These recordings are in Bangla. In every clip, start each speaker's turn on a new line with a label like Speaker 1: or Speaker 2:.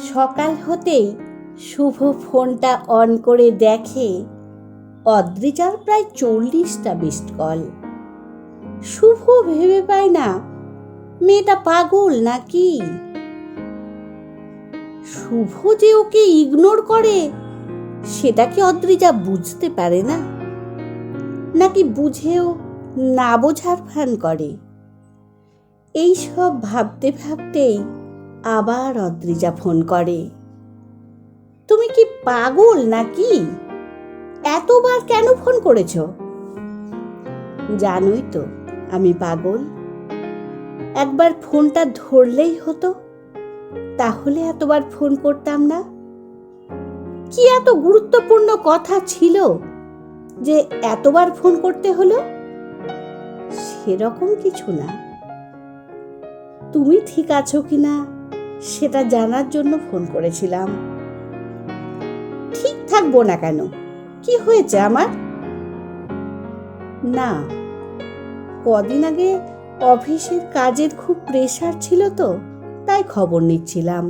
Speaker 1: সকাল হতেই শুভ ফোনটা অন করে দেখে অদ্রিজার প্রায় 40টা মিসড কল। শুভ ভেবে পায় না মেয়েটা পাগল নাকি। শুভ যে ওকে ইগনোর করে সেটা কি অদ্রিজা বুঝতে পারে না, নাকি বুঝেও না বোঝার ভান করে? এই সব ভাবতে ভাবতেই আবার অদ্রিজা ফোন করে। তুমি কি পাগল নাকি? এতবার কেন ফোন করেছ? জানোই তো আমি পাগল। একবার ফোনটা ধরলেই হতো, তাহলে এতবার ফোন করতাম না। কি এত গুরুত্বপূর্ণ কথা ছিল যে এতবার ফোন করতে হলো? সেরকম কিছু না। তুমি ঠিক আছো কিনা সেটা জানার জন্য ফোন করেছিলাম। ঠিক থাকবো না কেন? কি হয়েছে আমার? না, কদিন আগে অফিসের কাজের খুব প্রেসার ছিল তো, তাই খবর নিচ্ছিলাম।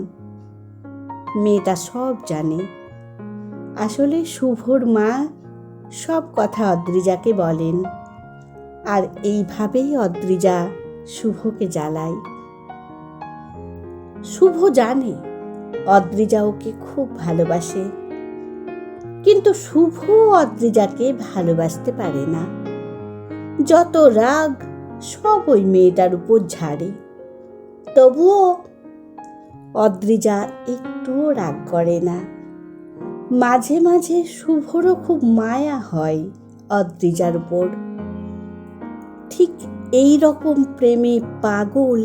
Speaker 1: মেয়েটা সব জানে। আসলে শুভর মা সব কথা অদ্রিজাকে বলেন, আর এইভাবেই অদ্রিজা শুভকে জ্বালায়। শুভ জানে অদ্রিজা ওকে খুব ভালোবাসে, কিন্তু শুভ অদ্রিজাকে ভালোবাসতে পারে না। যত রাগ সব ওই মেয়েটার উপর ঝাড়ে। তবুও অদ্রিজা একটুও রাগ করে না। মাঝে মাঝে শুভরও খুব মায়া হয় অদ্রিজার উপর। ঠিক এই রকম প্রেমে পাগল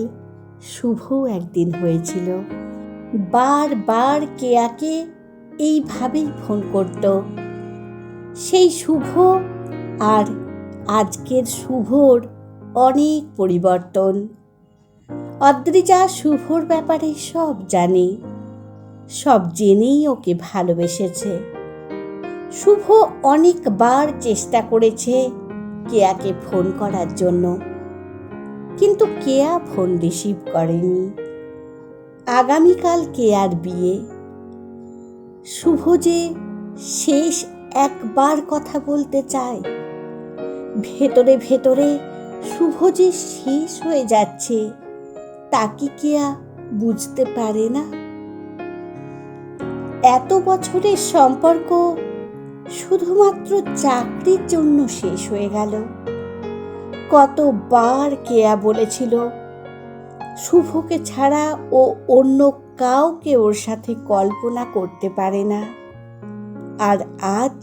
Speaker 1: শুভ একদিন হয়েছিল। বারবার কেয়াকে এইভাবেই ফোন করত। সেই শুভ আর আজকের শুভর অনেক পরিবর্তন। অদ্রিজা শুভর ব্যাপারে সব জানে, সব জেনেই ওকে ভালোবেসেছে। শুভ অনেকবার চেষ্টা করেছে কেয়াকে ফোন করার জন্য, কিন্তু কেয়া ফোন রিসিভ করেনি। আগামীকাল কেয়ার বিয়ে। শুভ যে শেষ একবার কথা বলতে চায়। ভেতরে ভেতরে শুভ যে শেষ হয়ে যাচ্ছে তা কি কেয়া বুঝতে পারে না? এত বছরের সম্পর্ক শুধুমাত্র চাকরির জন্য শেষ হয়ে গেল। কতবার কেয়া বলেছিল শুভকে ছাড়া ও অন্য কাউকে ওর সাথে কল্পনা করতে পারে না, আর আজ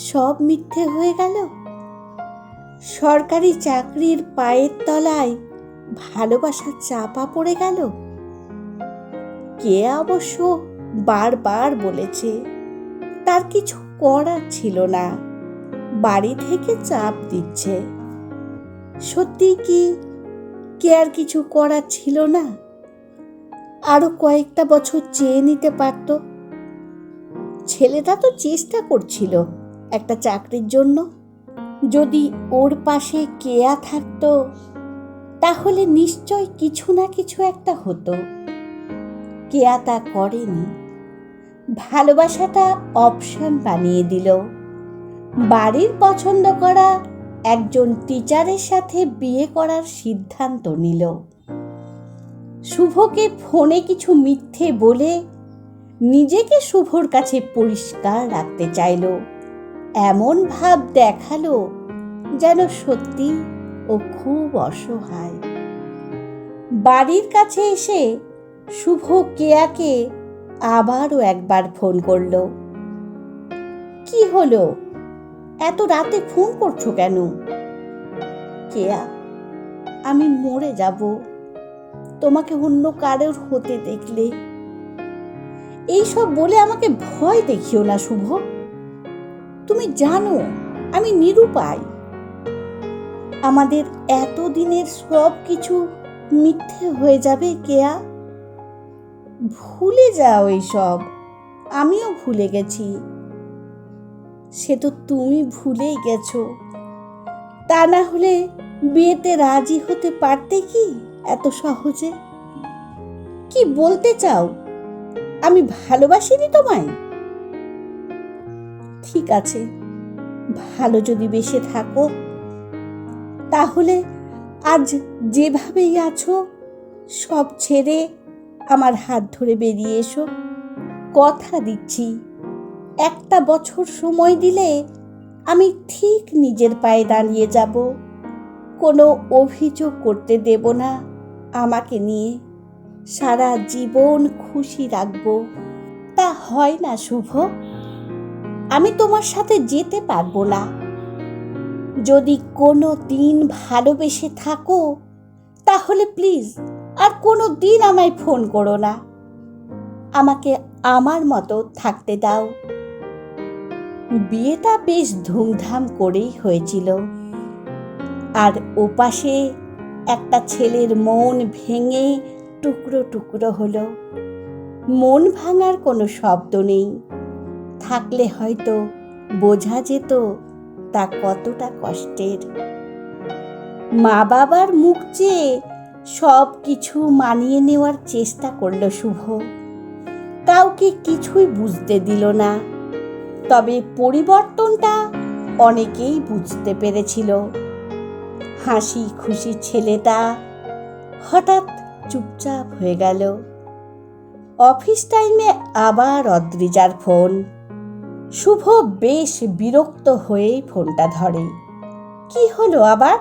Speaker 1: সব মিথ্যে হয়ে গেল। সরকারি চাকরির পায়ের তলায় ভালোবাসা চাপা পড়ে গেল। কেয়া অবশ্য বারবার বলেছে তার কিছু করার ছিল না, বাড়ি থেকে চাপ দিচ্ছে। সত্যি কি কেয়ার কিছু করার ছিল না? আরো কয়েকটা বছর চেয়ে নিতে পারত। ছেলেটা তো চেষ্টা করছিল একটা চাকরির জন্য। যদি ওর পাশে কেয়া থাকতো তাহলে নিশ্চয় কিছু না কিছু একটা হতো। কেয়া তা করেনি। ভালোবাসাটা অপশন বানিয়ে দিল। বাড়ির পছন্দ করা একজন টিচারের সাথে বিয়ে করার সিদ্ধান্ত নিল। শুভকে ফোনে কিছু মিথ্যে বলে নিজেকে শুভর কাছে পরিষ্কার রাখতে চাইল। এমন ভাব দেখালো যেন সত্যি ও খুব অসহায়। বাড়ির কাছে এসে শুভ কেয়াকে আবারও একবার ফোন করল। কি হলো, এত রাতে ফোন করছো কেন? কেয়া, আমি মরে যাব তোমাকে অন্য কারোর হতে দেখলে। এইসব বলে আমাকে ভয় দেখিও না শুভ। তুমি জানো আমি নিরুপায়। আমাদের এতদিনের সব কিছু মিথ্যে হয়ে যাবে কেয়া। ভুলে যাও এইসব। আমিও ভুলে গেছি। সে তো তুমি ভুলেই গেছো। তা না হলে বিয়েতে রাজি হতে পারতে কি এত সহজে? কি বলতে চাও? আমি ভালোবাসিনি তোমায়? ঠিক আছে, ভালো যদি বেসে থাকো, তাহলে আজ যেভাবেই আছো সব ছেড়ে আমার হাত ধরে বেরিয়ে এসো। কথা দিচ্ছি, 1 বছর সময় দিলে আমি ঠিক নিজের পায়ে দাঁড়িয়ে যাব। কোনো অভিযোগ করতে দেব না আমাকে নিয়ে। সারা জীবন খুশি রাখবো। তা হয় না শুভ, আমি তোমার সাথে যেতে পারবো না। যদি কোনো দিন ভালোবেসে থাকো, তাহলে প্লিজ আর কোনো দিন আমায় ফোন করো না। আমাকে আমার মতো থাকতে দাও। বিয়েটা বেশ ধুমধাম করেই হয়েছিল, আর ওপাশে একটা ছেলের মন ভেঙে টুকরো টুকরো হলো। মন ভাঙার কোনো শব্দ নেই, থাকলে হয়তো বোঝা যেত তা কতটা কষ্টের। মা বাবার মুখ চেয়ে সব কিছু মানিয়ে নেওয়ার চেষ্টা করল শুভ, কাউকে কিছুই বুঝতে দিল না। তবে পরিবর্তনটা অনেকেই বুঝতে পেরেছিল। হাসি খুশি ছেলেটা হঠাৎ চুপচাপ হয়ে গেল। অফিস টাইমে আবার অদ্রিজার ফোন। শুভ বেশ বিরক্ত হয়েই ফোনটা ধরে। কি হলো আবার?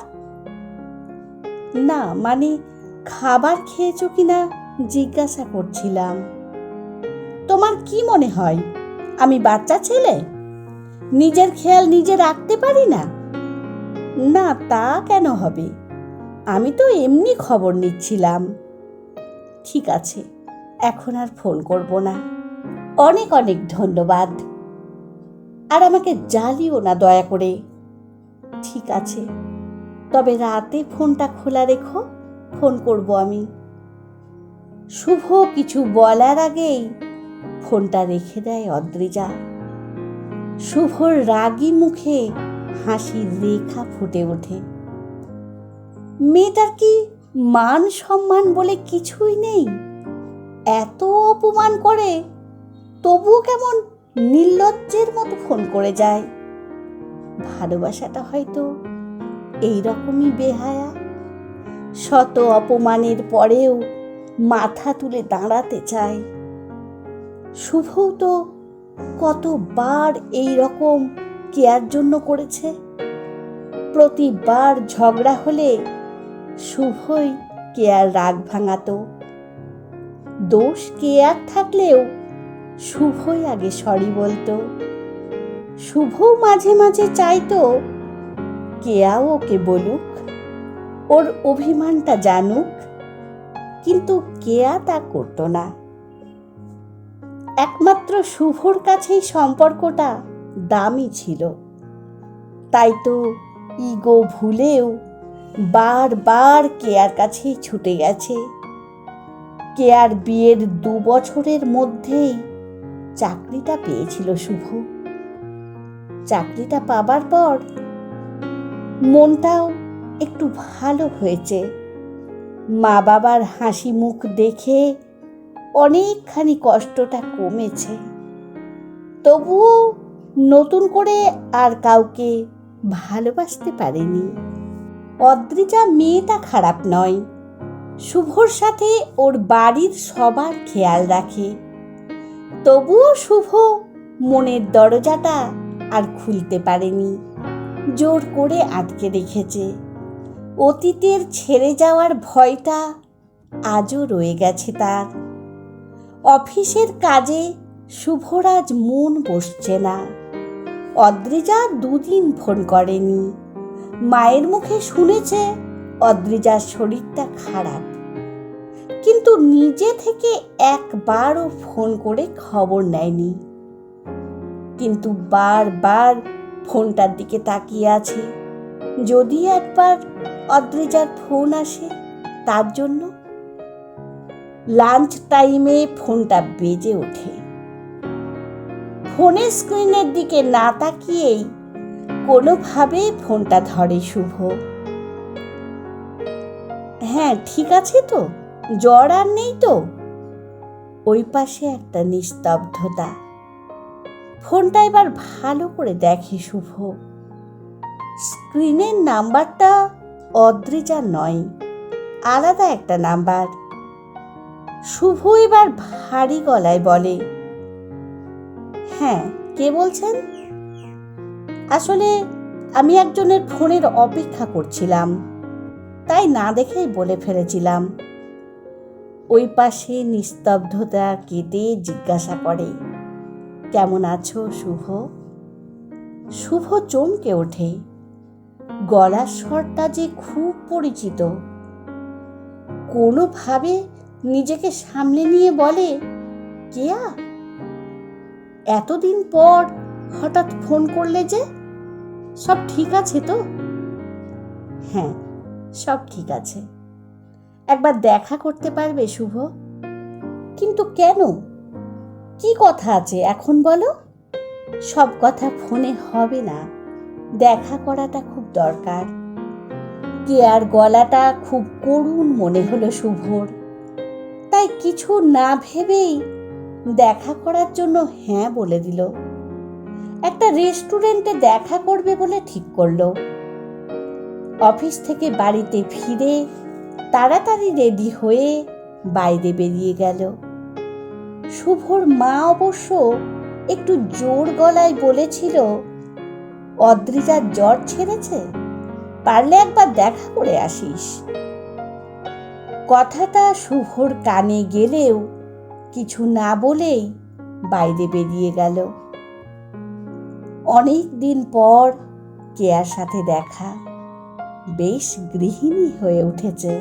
Speaker 1: না, মানে খাবার খেয়েছো কিনা জিজ্ঞাসা করছিলাম। তোমার কি মনে হয় আমি বাচ্চা ছেলে, নিজের খেয়াল নিজে রাখতে পারি না? না, তা কেন হবে? আমি তো এমনি খবর নিচ্ছিলাম। ঠিক আছে, এখন আর ফোন করব না। অনেক অনেক ধন্যবাদ। আর আমাকে জ্বালিও না দয়া করে। ঠিক আছে, তবে রাতে ফোনটা খোলা রেখো, ফোন করব আমি। শুভ কিছু বলার আগেই ফোনটা রেখে দেয় অদ্রিজা। শুভর রাগী মুখে হাসির রেখা ফুটে ওঠে। মেয়েটার কি মান সম্মান বলে কিছুই নেই? এত অপমান করে, তবুও কেমন নির্লজ্জের মতো ফোন করে যায়। ভালোবাসাটা হয়তো এইরকমই বেহায়া। শত অপমানের পরেও মাথা তুলে দাঁড়াতে চায়। শুভও তো কতবার এই রকম কেয়ার জন্য করেছে। প্রতিবার ঝগড়া হলে শুভই কেয়ার রাগ ভাঙাতো। দোষ কেয়ার থাকলেও শুভই আগে সরি বলতো। শুভ মাঝে মাঝে চাইতো কেয়াও ওকে বলুক, ওর অভিমানটা জানুক, কিন্তু কেয়া তা করতো না। একমাত্র শুভর কাছেই সম্পর্কটা দামি ছিল। তাই তো ইগো ভুলেও বারবার কেয়ার কাছেই ছুটে গেছে। কেয়ার বিয়ের 2 বছরের মধ্যেই চাকরিটা পেয়েছিল শুভ। চাকরিটা পাবার পর মনটাও একটু ভালো হয়েছে। মা বাবার হাসি মুখ দেখে অনেকখানি কষ্টটা কমেছে। তবুও নতুন করে আর কাউকে ভালোবাসতে পারেনি। অদ্রিজা মেয়েটা খারাপ নয়, শুভর সাথে ওর বাড়ির সবার খেয়াল রাখে। তবুও শুভ মনের দরজাটা আর খুলতে পারেনি, জোর করে আটকে রেখেছে। অতীতের ছেড়ে যাওয়ার ভয়টা আজও রয়ে গেছে তার। অফিসের কাজে শুভর আজ মন বসছে না। অদ্রিজা 2 দিন ফোন করেনি। মায়ের মুখে শুনেছে অদ্রিজার শরীরটা খারাপ, কিন্তু নিজে থেকে একবারও ফোন করে খবর নেয়নি। কিন্তু বারবার ফোনটার দিকে তাকিয়ে আছে, যদি একবার অদ্রিজার ফোন আসে তার জন্য। লাঞ্চ টাইমে ফোনটা বেজে ওঠে। ফোনের স্ক্রিনের দিকে না তাকিয়েই কোনোভাবে ফোনটা ধরে শুভ। হ্যাঁ, ঠিক আছে তো? জ্বর আর নেই তো? ওই পাশে একটা নিস্তব্ধতা। ফোনটা এবার ভালো করে দেখে শুভ। স্ক্রিনের নাম্বারটা অদ্রিজার নয়, আলাদা একটা নাম্বার। শুভ এবার ভারী গলায় বলে, হ্যাঁ, কে বলছেন? আসলে আমি একজনের ফোনের অপেক্ষা করছিলাম, তাই না দেখেই বলে ফেলেছিলাম। ওই পাশে নিস্তব্ধতা কেটে জিজ্ঞাসা করে, কেমন আছো শুভ? শুভ চমকে ওঠে। গলার স্বরটা যে খুব পরিচিত। কোনোভাবে নিজেকে সামলে নিয়ে বলে, কেয়া, এতদিন পর হঠাৎ ফোন করলে যে? সব ঠিক আছে তো? হ্যাঁ, সব ঠিক আছে। একবার দেখা করতে পারবে শুভ? কিন্তু কেন? কি কথা আছে এখন বলো? সব কথা ফোনে হবে না, দেখা করাটা খুব দরকার। কেয়ার গলাটা খুব করুণ মনে হলো শুভর, তাই কিছু না ভেবেই দেখা করার জন্য হ্যাঁ বলে দিল। একটা রেস্টুরেন্টে দেখা করবে বলে ঠিক করলো। অফিস থেকে বাড়িতে ফিরে তাড়াতাড়ি রেডি হয়ে বাইরে বেরিয়ে গেল। শুভর মা অবশ্য একটু জোর গলায় বলেছিল, অদ্রিজার জ্বর ছেড়েছে, পারলে একবার দেখা করে আসিস। কথাটা শুভর কানে গেলেও কিছু না বলেই বাইরে বেরিয়ে গেল। অনেক দিন পর কেয়ার সাথে দেখা। বেশ গৃহিণী হয়ে উঠেছে।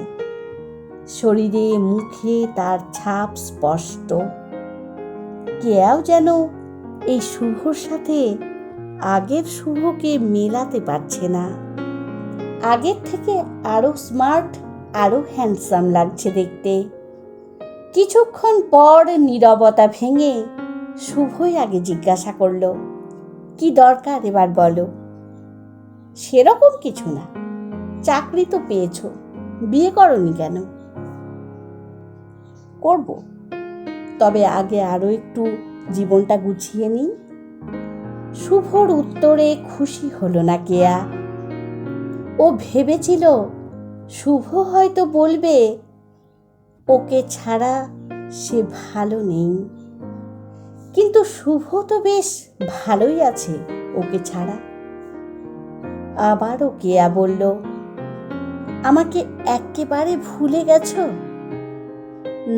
Speaker 1: শরীরে মুখে তার ছাপ স্পষ্ট। কেয়াও যেন এই শুভর সাথে আগের শুভকে মেলাতে পারছে না। আগের থেকে আরো স্মার্ট, আরো হ্যান্ডসাম লাগছে দেখতে। কিছুক্ষণ পর নীরবতা ভেঙে শুভই আগে জিজ্ঞাসা করলো, কি দরকার এবার বলো? সেরকম কিছু না, চাকরি তো পেয়েছো, বিয়ে করনি কেন? করব, তবে আগে আরো একটু জীবনটা গুছিয়ে নিই। শুভর উত্তরে খুশি হলো না কেয়া। ও ভেবেছিল শুভ হয়তো বলবে ওকে ছাড়া সে ভালো নেই, কিন্তু শুভ তো বেশ ভালোই আছে ওকে ছাড়া। আবারও কেয়া বলল, আমাকে একেবারে ভুলে গেছো?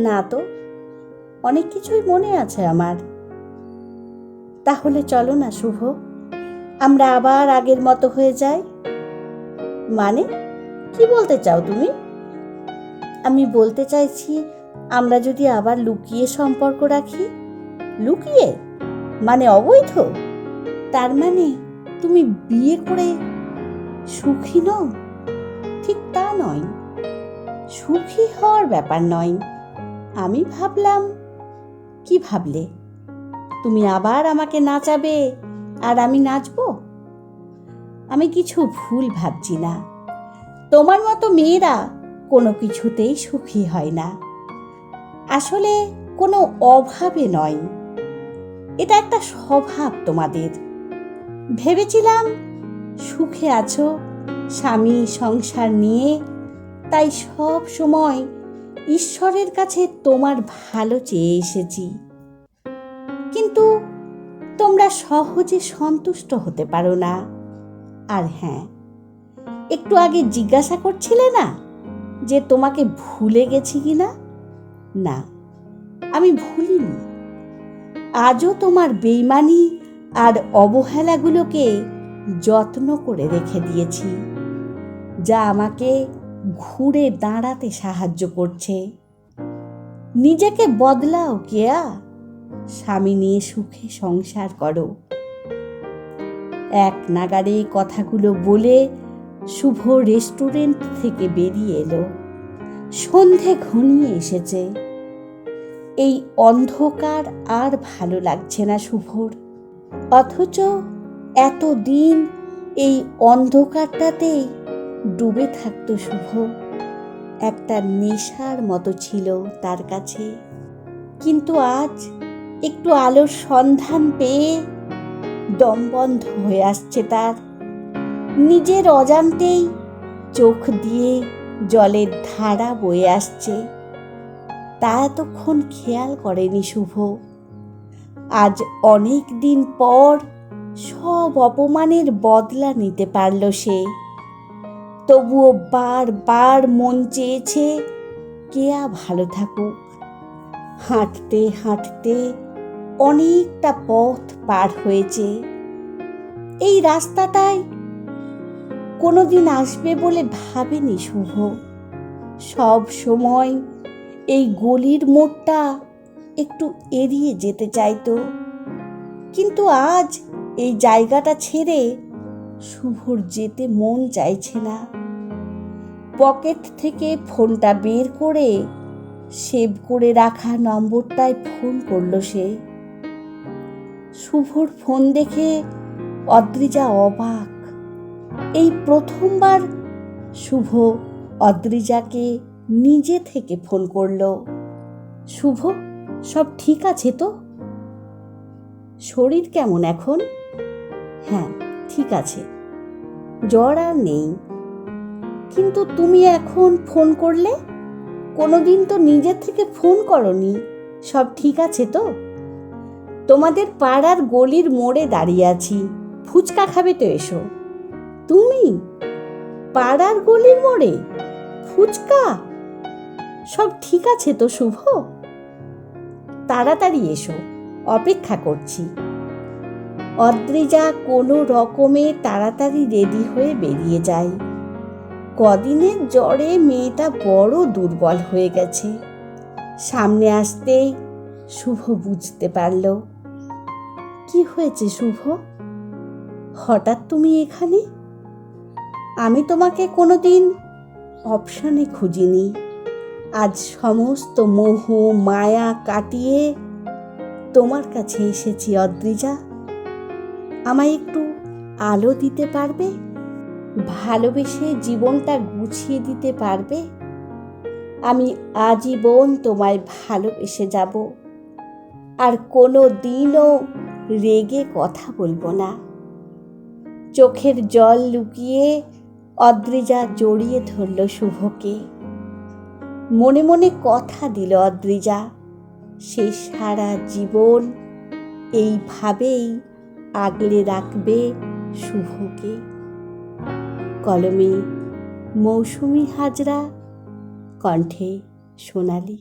Speaker 1: না তো, অনেক কিছুই মনে আছে আমার। তাহলে চলো না শুভ, আমরা আবার আগের মতো হয়ে যাই। মানে, কি বলতে চাও তুমি? আমি বলতে চাইছি, আমরা যদি আবার লুকিয়ে সম্পর্ক রাখি। লুকিয়ে মানে অবৈধ? তার মানে তুমি বিয়ে করে সুখী নও? ঠিক তা নয়, সুখী হওয়ার ব্যাপার নয়। আমি ভাবলাম, কি ভাবলে? তুমি আবার আমাকে নাচাবে আর আমি নাচবো? আমি কিছু ভুল ভাবছি না। তোমার মতো মেয়েরা কোনো কিছুতেই সুখী হয় না। আসলে কোনো অভাবে নয়, এটা একটা স্বভাব তোমাদের। ভেবেছিলাম সুখে আছো স্বামী সংসার নিয়ে, তাই সব সময় ঈশ্বরের কাছে তোমার ভালো চেয়ে এসেছি। কিন্তু তোমরা সহজে সন্তুষ্ট হতে পারো না। আর হ্যাঁ, একটু আগে জিজ্ঞাসা করছিলে না যে তোমাকে ভুলে গেছি কিনা? না, আমি ভুলিনি। আজও তোমার বেইমানি আর অবহেলাগুলোকে যত্ন করে রেখে দিয়েছি, যা আমাকে ঘুরে দাঁড়াতে সাহায্য করছে। নিজেকে বদলাও কেয়া, স্বামী নিয়ে সুখে সংসার করো। এক নাগাড়ে কথাগুলো বলে শুভ রেস্টুরেন্ট থেকে বেরিয়ে এলো। সন্ধে ঘনিয়ে এসেছে। এই অন্ধকার আর ভালো লাগছে না শুভর। অথচ এতদিন এই অন্ধকারটাতেই ডুবে থাকতো শুভ। একটা নেশার মতো ছিল তার কাছে। কিন্তু আজ একটু আলোর সন্ধান পেয়ে দম বন্ধ হয়ে আসছে তার। নিজের অজান্তেই চোখ দিয়ে জলের ধারা বয়ে আসছে। তা এতক্ষণ খেয়াল করেনি শুভ। আজ অনেক দিন পর সব অপমানের বদলা নিতে পারল সে। তবুও বারবার মন চেয়েছে কেয়া ভালো থাকুক। হাঁটতে হাঁটতে অনেকটা পথ পার হয়েছে। এই রাস্তাটায় কোনোদিন আসবে বলে ভাবেনি শুভ। সব সময় এই গলির মোড়টা একটু এড়িয়ে যেতে চাইতো, কিন্তু আজ এই জায়গাটা ছেড়ে শুভর যেতে মন চাইছে না। পকেট থেকে ফোনটা বের করে সেভ করে রাখা নম্বরটায় ফোন করলো সে। শুভর ফোন দেখে অদ্রিজা অবাক। এই প্রথমবার শুভ অদ্রিজাকে নিজে থেকে ফোন করলো। শুভ, সব ঠিক আছে তো? শরীর কেমন এখন? হ্যাঁ, ঠিক আছে, জ্বর আর নেই। কিন্তু তুমি এখন ফোন করলে? কোনোদিন তো নিজের থেকে ফোন করনি। সব ঠিক আছে তো? তোমাদের পাড়ার গলির মোড়ে দাঁড়িয়ে আছি, ফুচকা খাবে তো এসো। তুমি পাড়ার গলির মোড়ে ফুচকা? সব ঠিক আছে তো শুভ? তাড়াতাড়ি এসো, অপেক্ষা করছি। অদ্রিজা কোনো রকমে তাড়াতাড়ি রেডি হয়ে বেরিয়ে যায়। কদিনের জ্বরে মেয়েটা বড় দুর্বল হয়ে গেছে। সামনে আসতেই শুভ বুঝতে পারল। কি হয়েছে শুভ? হঠাৎ তুমি এখানে? আমি তোমাকে কোনোদিন অপশনে খুঁজিনি। আজ সমস্ত মোহ মায়া কাটিয়ে তোমার কাছে এসেছি অদ্রিজা। আমায় একটু আলো দিতে পারবে? ভালোবেসে জীবনটা গুছিয়ে দিতে পারবে? আমি আজীবন তোমায় ভালোবেসে যাব, আর কোনো দিনও রেগে কথা বলবো না। চোখের জল লুকিয়ে অদ্রিজা জড়িয়ে ধরল শুভকে। মনে মনে কথা দিল অদ্রিজা, সে সারা জীবন এইভাবেই আগলে রাখবে শুভকে। কলমে মৌসুমী হাজরা, কণ্ঠে সোনালী।